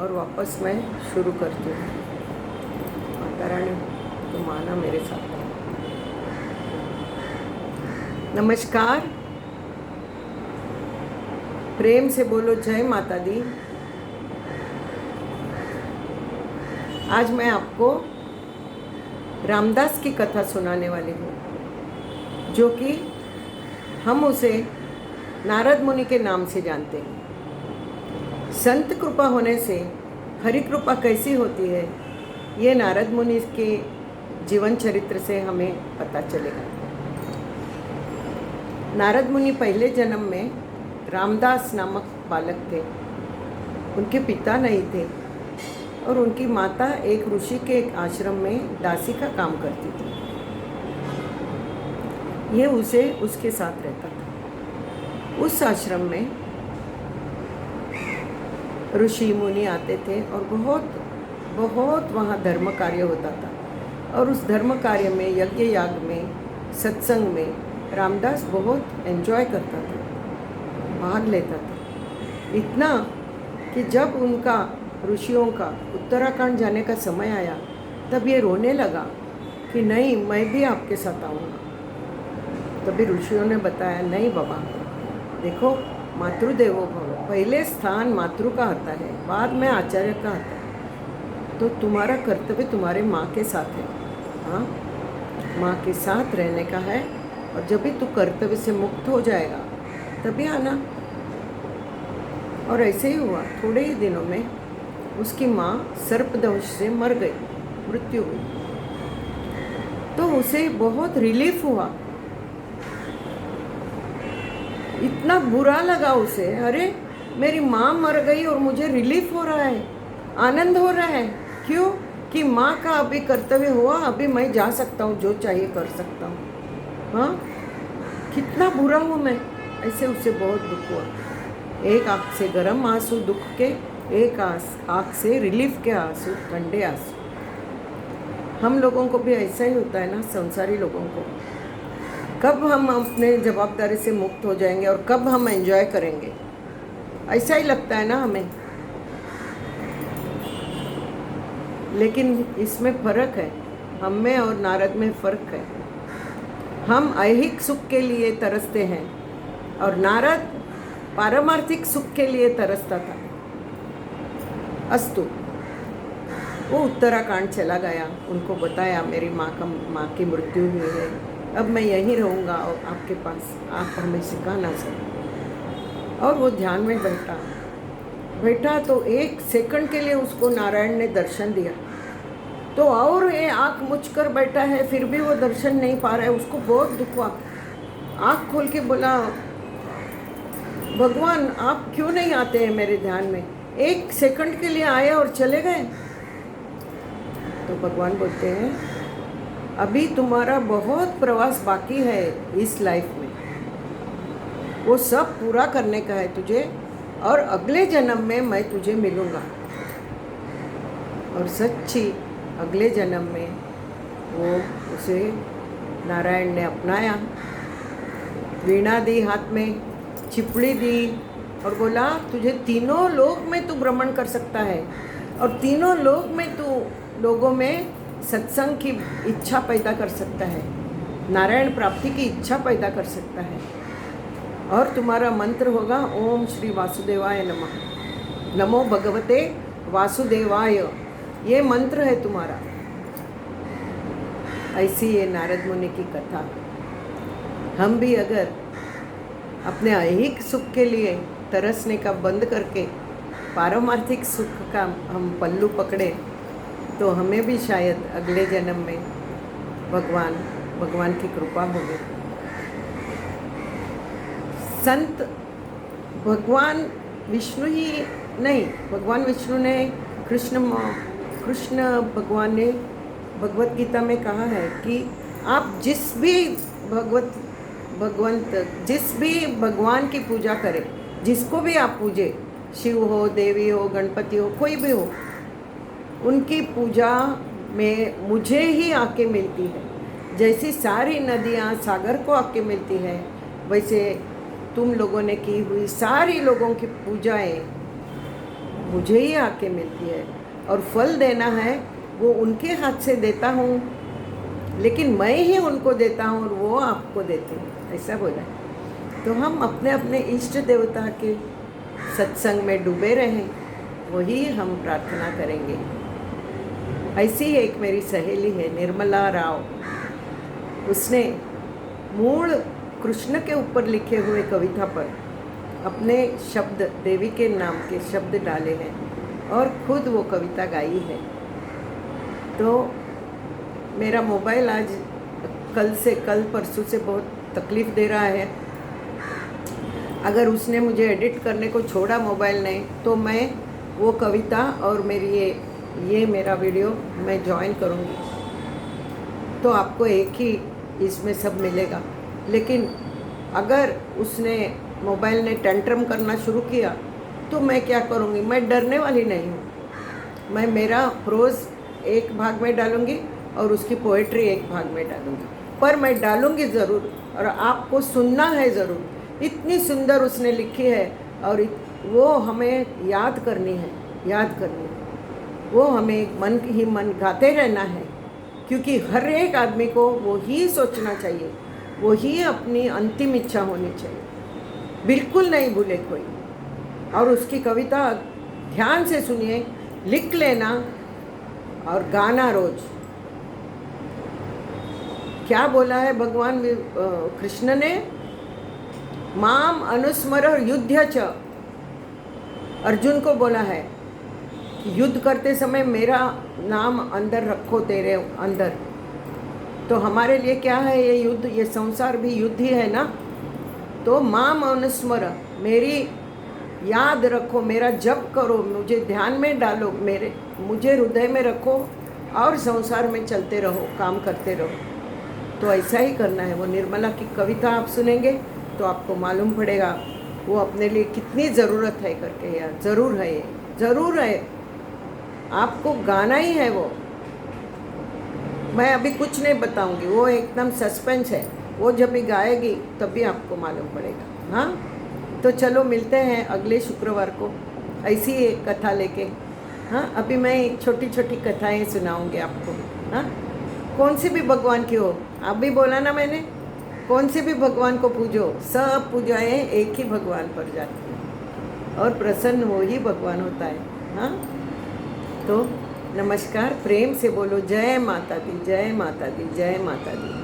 और वापस मैं शुरू करती हूँ। माता रानी तुम आना मेरे साथ। नमस्कार, प्रेम से बोलो जय माता दी। आज मैं आपको रामदास की कथा सुनाने वाली हूँ, जो कि हम उसे नारद मुनि के नाम से जानते हैं। संत कृपा होने से हरि कृपा कैसी होती है, ये नारद मुनि के जीवन चरित्र से हमें पता चलेगा। नारद मुनि पहले जन्म में रामदास नामक बालक थे। उनके पिता नहीं थे और उनकी माता एक ऋषि के एक आश्रम में दासी का काम करती थी। ये उसे उसके साथ रहता था। उस आश्रम में ऋषि मुनि आते थे और बहुत वहाँ धर्म कार्य होता था। और उस धर्म कार्य में, यज्ञ याग में, सत्संग में रामदास बहुत एंजॉय करता था, भाग लेता था। इतना कि जब उनका ऋषियों का उत्तराखंड जाने का समय आया, तब ये रोने लगा कि नहीं, मैं भी आपके साथ आऊँगा। तभी ऋषियों ने बताया, नहीं बाबा, देखो, मातृदेवो भव, पहले स्थान मातृ का आता है, बाद में आचार्य का आता है। तो तुम्हारा कर्तव्य तुम्हारे माँ के साथ है। हाँ, माँ के साथ रहने का है, और जब भी तू कर्तव्य से मुक्त हो जाएगा तभी आना। और ऐसे ही हुआ। थोड़े ही दिनों में उसकी माँ सर्पदंश से मर गई, मृत्यु हुई। तो उसे बहुत रिलीफ हुआ, इतना बुरा लगा उसे, अरे मेरी माँ मर गई और मुझे रिलीफ हो रहा है, आनंद हो रहा है। क्यों? कि माँ का अभी कर्तव्य हुआ, अभी मैं जा सकता हूँ, जो चाहिए कर सकता हूँ। हाँ, कितना बुरा हूँ मैं, ऐसे उसे बहुत दुख हुआ। एक आँख से गर्म आंसू दुख के, एक आँख से रिलीफ के आंसू, ठंडे आंसू। हम लोगों को भी ऐसा ही होता है ना, संसारी लोगों को। कब हम अपने जवाबदारी से मुक्त हो जाएंगे और कब हम एंजॉय करेंगे, ऐसा ही लगता है ना हमें। लेकिन इसमें फ़र्क है, हम में और नारद में फ़र्क है। हम ऐहिक सुख के लिए तरसते हैं और नारद पारमार्थिक सुख के लिए तरसता था। अस्तु, वो उत्तराखंड चला गया, उनको बताया मेरी माँ की मृत्यु हुई है, अब मैं यहीं रहूँगा और आपके पास, आप हमें सिखाना सर। और वो ध्यान में बैठा तो एक सेकंड के लिए उसको नारायण ने दर्शन दिया। तो और ये आँख मुझकर बैठा है, फिर भी वो दर्शन नहीं पा रहा है। उसको बहुत दुख हुआ, आँख खोल के बोला, भगवान आप क्यों नहीं आते हैं मेरे ध्यान में? एक सेकंड के लिए आए और चले गए। तो भगवान बोलते हैं, अभी तुम्हारा बहुत प्रवास बाकी है इस लाइफ में, वो सब पूरा करने का है तुझे, और अगले जन्म में मैं तुझे मिलूँगा। और सच्ची अगले जन्म में वो उसे नारायण ने अपनाया, वीणा दी हाथ में, चिपड़ी दी और बोला, तुझे तीनों लोक में तू भ्रमण कर सकता है और तीनों लोक में तू लोगों में सत्संग की इच्छा पैदा कर सकता है, नारायण प्राप्ति की इच्छा पैदा कर सकता है। और तुम्हारा मंत्र होगा, ओम श्री वासुदेवाय नमः, नमो भगवते वासुदेवाय। ये मंत्र है तुम्हारा। ऐसी ये नारद मुनि की कथा। हम भी अगर अपने ऐहिक सुख के लिए तरसने का बंद करके पारमार्थिक सुख का हम पल्लू पकड़े, तो हमें भी शायद अगले जन्म में भगवान की कृपा होगी। संत भगवान विष्णु ही नहीं, भगवान विष्णु ने कृष्ण भगवान ने भगवत गीता में कहा है कि आप जिस भी भगवान की पूजा करें, जिसको भी आप पूजे, शिव हो, देवी हो, गणपति हो, कोई भी हो, उनकी पूजा में मुझे ही आके मिलती है। जैसी सारी नदियाँ सागर को आके मिलती है, वैसे तुम लोगों ने की हुई सारी लोगों की पूजाएं मुझे ही आके मिलती है, और फल देना है वो उनके हाथ से देता हूँ, लेकिन मैं ही उनको देता हूँ और वो आपको देते हैं, ऐसा बोला है। तो हम अपने अपने इष्ट देवता के सत्संग में डूबे रहें, वही हम प्रार्थना करेंगे। ऐसी ही एक मेरी सहेली है निर्मला राव, उसने मूल कृष्ण के ऊपर लिखे हुए कविता पर अपने शब्द, देवी के नाम के शब्द डाले हैं और खुद वो कविता गाई है। तो मेरा मोबाइल आज कल परसों से बहुत तकलीफ़ दे रहा है। अगर उसने मुझे एडिट करने को छोड़ा मोबाइल ने, तो मैं वो कविता और मेरी ये मेरा वीडियो मैं ज्वाइन करूँगी, तो आपको एक ही इसमें सब मिलेगा। लेकिन अगर उसने मोबाइल ने टेंट्रम करना शुरू किया तो मैं क्या करूँगी? मैं डरने वाली नहीं हूँ। मैं मेरा प्रोज़ एक भाग में डालूँगी और उसकी पोएट्री एक भाग में डालूँगी, पर मैं डालूँगी ज़रूर और आपको सुनना है ज़रूर। इतनी सुंदर उसने लिखी है और वो हमें याद करनी है, वो हमें मन ही मन गाते रहना है, क्योंकि हर एक आदमी को वो ही सोचना चाहिए, वो ही अपनी अंतिम इच्छा होनी चाहिए, बिल्कुल नहीं भूले कोई। और उसकी कविता ध्यान से सुनिए, लिख लेना और गाना रोज। क्या बोला है भगवान कृष्ण ने? माम अनुस्मर युद्ध च, अर्जुन को बोला है कि युद्ध करते समय मेरा नाम अंदर रखो तेरे अंदर। तो हमारे लिए क्या है ये युद्ध? ये संसार भी युद्ध ही है ना। तो माम अनुस्मर, मेरी याद रखो, मेरा जप करो, मुझे ध्यान में डालो, मुझे हृदय में रखो और संसार में चलते रहो, काम करते रहो। तो ऐसा ही करना है। वो निर्मला की कविता आप सुनेंगे तो आपको मालूम पड़ेगा वो अपने लिए कितनी ज़रूरत है करके। यार ज़रूर है, ये ज़रूर है, आपको गाना ही है वो। मैं अभी कुछ नहीं बताऊंगी, वो एकदम सस्पेंस है। वो जब भी गाएगी तभी आपको मालूम पड़ेगा। हाँ, तो चलो मिलते हैं अगले शुक्रवार को ऐसी एक कथा लेके। हाँ, अभी मैं छोटी छोटी कथाएं सुनाऊंगी आपको। हाँ, कौन सी भी भगवान की हो, आप भी बोला ना मैंने, कौन से भी भगवान को पूजो, सब पूजाएं एक ही भगवान पर जाती हैं और प्रसन्न वो ही भगवान होता है। हाँ, तो नमस्कार, प्रेम से बोलो जय माता दी, जय माता दी, जय माता दी।